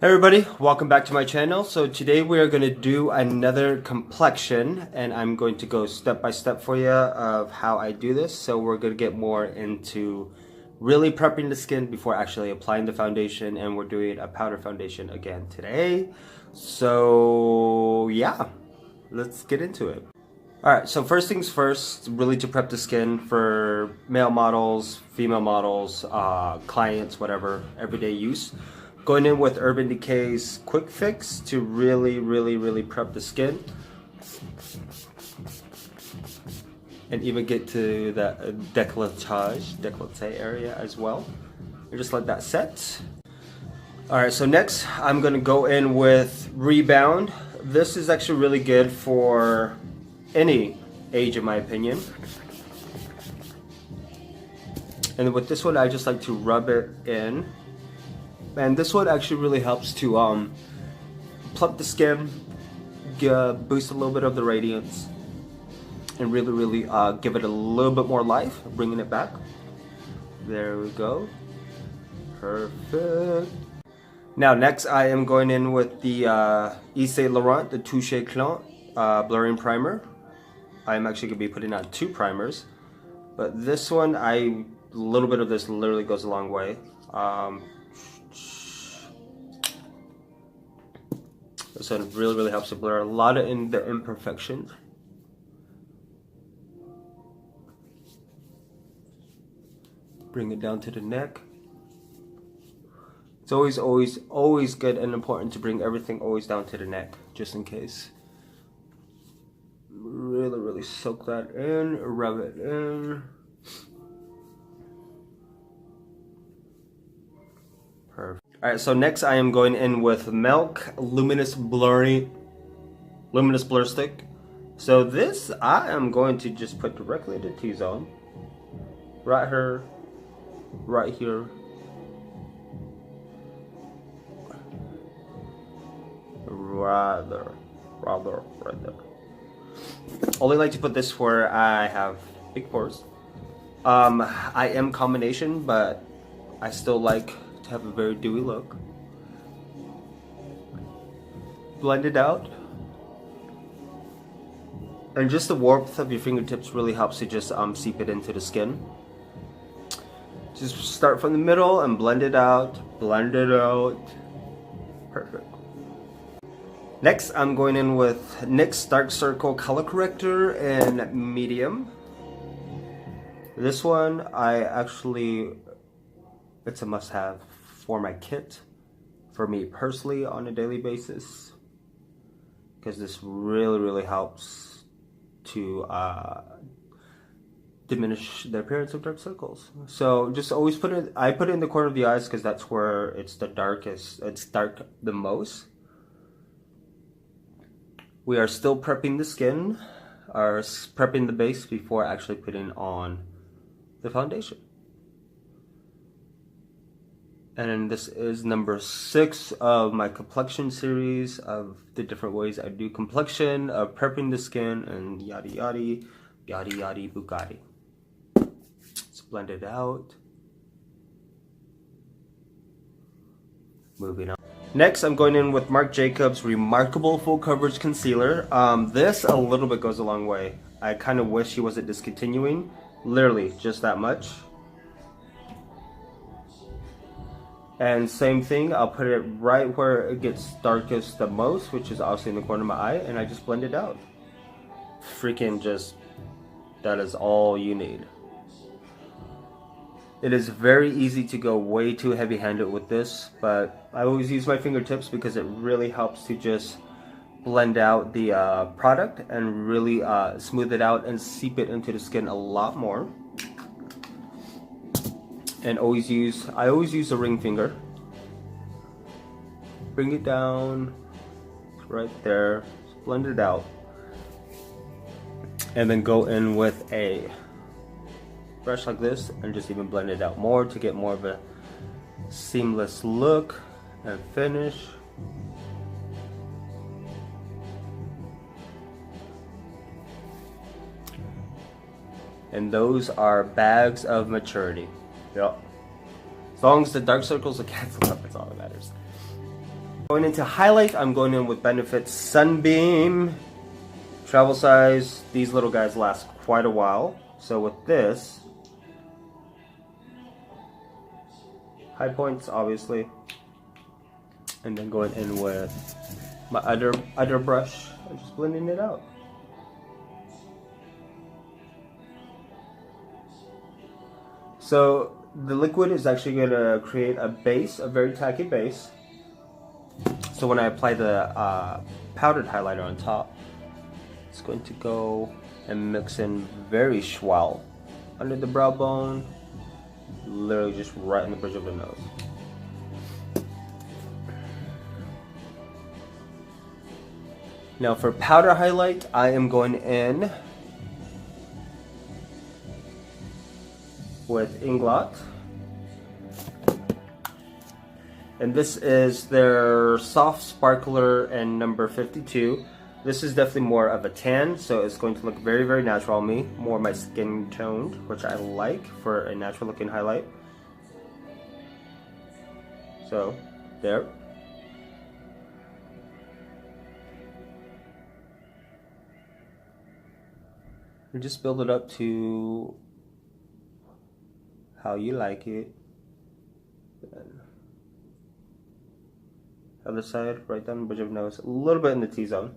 Hey everybody, welcome back to my channel. So today we are going to do another complexion and I'm going to go step by step for you of how I do this. So we're going to get more into really prepping the skin before actually applying the foundation, and we're doing a powder foundation again today. So yeah, let's get into it. Alright, so first things first, really to prep the skin for male models, female models, clients, whatever, everyday use. Going in with Urban Decay's Quick Fix to really prep the skin. And even get to the décolleté area as well. And just let that set. Alright, so next I'm going to go in with Rebound. This is actually really good for any age in my opinion. And with this one I just like to rub it in. And this one actually really helps to plump the skin, boost a little bit of the radiance, and really give it a little bit more life, bringing it back. There we go. Perfect. Now next I am going in with the Yves Saint Laurent, the Touche Éclat blurring primer. I'm actually going to be putting on 2 primers, but this one, a little bit of this literally goes a long way. So it really helps to blur a lot of the imperfections. Bring it down to the neck. It's always good and important to bring everything always down to the neck, just in case. Really soak that in, rub it in. Perfect. Alright, so next I am going in with Milk Luminous Blur Stick. So this I am going to just put directly into T-zone. Right here, right here. Rather right there. Only like to put this where I have big pores. I am combination, but I still like to have a very dewy look. Blend it out. And just the warmth of your fingertips really helps to just seep it into the skin. Just start from the middle and blend it out. Blend it out. Perfect. Next, I'm going in with NYX Dark Circle Color Corrector in medium. This one, it's a must-have for my kit, for me personally on a daily basis, because this really helps to diminish the appearance of dark circles. So just always I put it in the corner of the eyes because that's where it's the darkest, it's dark the most. We are still prepping the skin, or prepping the base before actually putting on the foundation. And this is number 6 of my complexion series of the different ways I do complexion, of prepping the skin, and yada Bugatti. Let's blend it out. Moving on. Next, I'm going in with Marc Jacobs Remarkable Full Coverage Concealer. This a little bit goes a long way. I kind of wish he wasn't discontinuing. Literally, just that much. And same thing, I'll put it right where it gets darkest the most, which is obviously in the corner of my eye, and I just blend it out. Freaking just, that is all you need. It is very easy to go way too heavy-handed with this, but I always use my fingertips because it really helps to just blend out the product and really smooth it out and seep it into the skin a lot more. And I always use a ring finger. Bring it down right there, just blend it out, and then go in with a brush like this and just even blend it out more to get more of a seamless look and finish. And those are bags of maturity. Yep. As long as the dark circles are canceled out, that's all that matters. Going into highlight, I'm going in with Benefit Sunbeam. Travel size, these little guys last quite a while. So with this, high points obviously. And then going in with my other brush and just blending it out. So the liquid is actually going to create a base, a very tacky base. So when I apply the powdered highlighter on top, it's going to go and mix in very swell under the brow bone, literally just right in the bridge of the nose. Now for powder highlight, I am going in with Inglot. And this is their Soft Sparkler and number 52. This is definitely more of a tan, so it's going to look very, very natural on me. More my skin toned, which I like for a natural looking highlight. So, there. And just build it up to how you like it. And other side, right down the bridge of the nose, a little bit in the T-zone.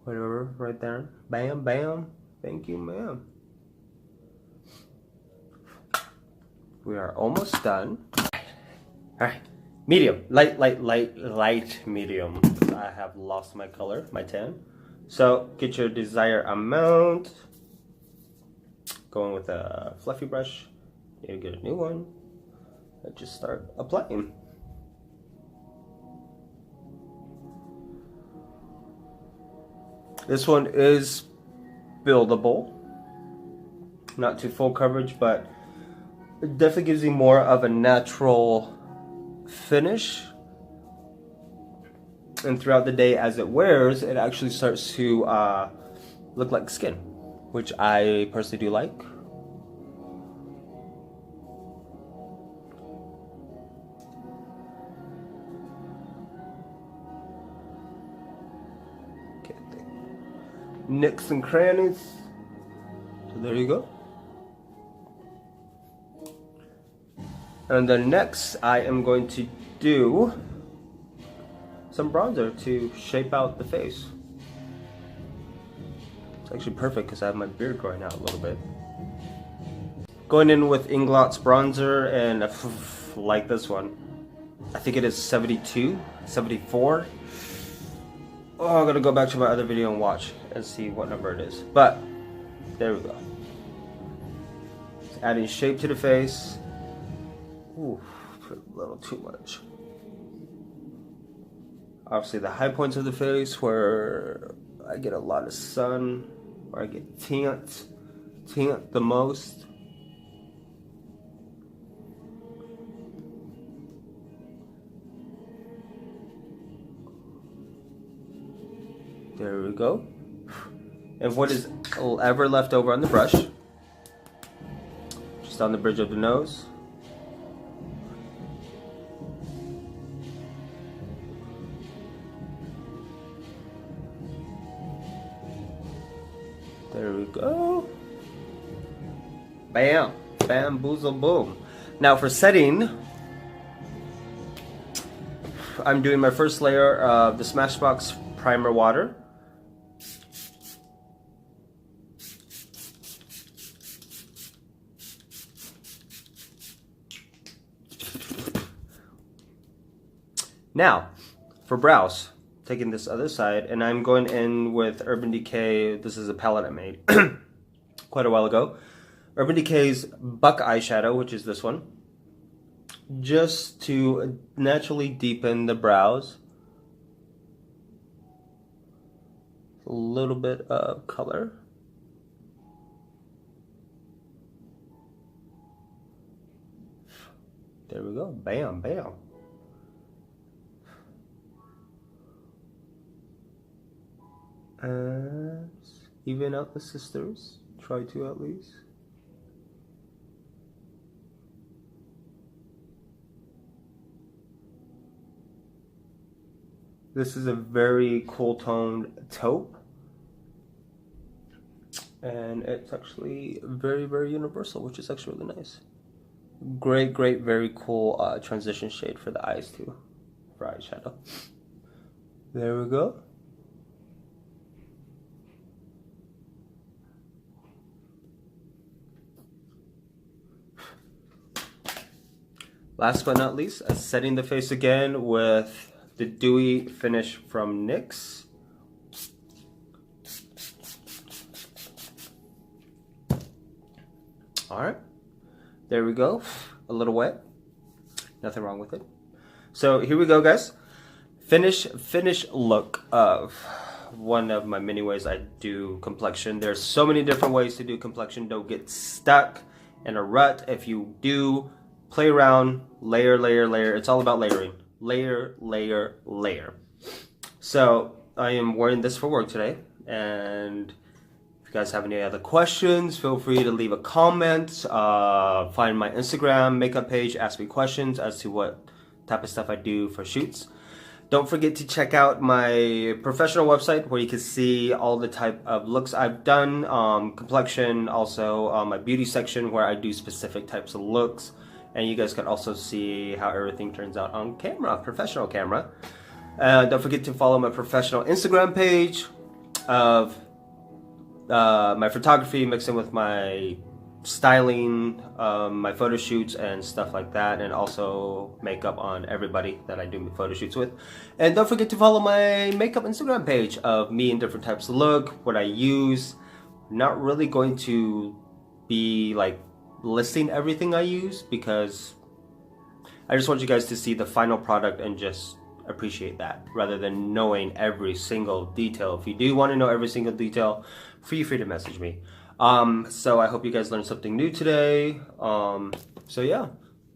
Whatever, right there. Bam, bam. Thank you, ma'am. We are almost done. Alright, medium. Light, medium. I have lost my color, my tan. So, get your desired amount. Going with a fluffy brush. You get a new one. And just start applying. This one is buildable. Not too full coverage, but it definitely gives you more of a natural finish. And throughout the day as it wears, it actually starts to look like skin, which I personally do like. Nicks and crannies. So there you go. And then next I am going to do some bronzer to shape out the face. It's actually perfect because I have my beard growing out a little bit. Going in with Inglot's bronzer, and like this one. I think it is 72, 74. Oh, I'm gonna go back to my other video and watch and see what number it is. But there we go. Just adding shape to the face. Ooh, put a little too much. Obviously the high points of the face where I get a lot of sun, where I get tint the most. There we go. And what is ever left over on the brush, just on the bridge of the nose. There we go. Bam, bam, boozle, boom. Now for setting, I'm doing my first layer of the Smashbox Primer Water. Now, for brows, taking this other side, and I'm going in with Urban Decay. This is a palette I made quite a while ago. Urban Decay's Buck Eyeshadow, which is this one, just to naturally deepen the brows. A little bit of color. There we go. Bam, bam. And even out the sisters. Try to at least. This is a very cool toned taupe. And it's actually very, very universal, which is actually really nice. Great, great, very cool transition shade for the eyes too, for eyeshadow. There we go. Last but not least, setting the face again with the dewy finish from NYX. All right, there we go. A little wet, nothing wrong with it. So here we go, guys. Finish look of one of my many ways I do complexion. There's so many different ways to do complexion. Don't get stuck in a rut. If you do, play around, layer, layer, layer. It's all about layering. Layer, layer, layer. So I am wearing this for work today, and if you guys have any other questions, feel free to leave a comment. Find my Instagram makeup page, ask me questions as to what type of stuff I do for shoots. Don't forget to check out my professional website where you can see all the type of looks I've done, complexion, also my beauty section where I do specific types of looks. And you guys can also see how everything turns out on camera, professional camera. Don't forget to follow my professional Instagram page of my photography mixing with my styling, my photo shoots and stuff like that, and also makeup on everybody that I do photo shoots with. And don't forget to follow my makeup Instagram page of me in different types of look, what I use. Not really going to be like listing everything I use because I just want you guys to see the final product and just appreciate that rather than knowing every single detail. If you do want to know every single detail, feel free to message me. So I hope you guys learned something new today. So yeah,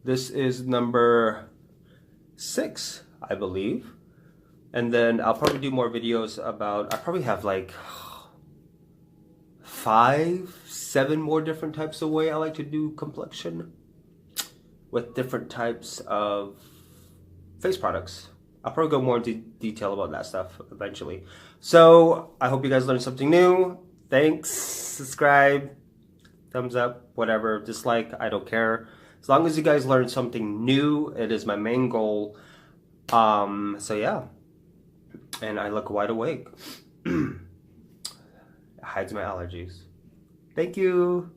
this is number 6, I believe. And then I'll probably do more videos about, I probably have like 5, 7 more different types of way I like to do complexion with different types of face products. I'll probably go more into detail about that stuff eventually. So I hope you guys learned something new. Thanks, subscribe, thumbs up, whatever, dislike, I don't care. As long as you guys learn something new, it is my main goal. So yeah, and I look wide awake. It hides my allergies. Thank you.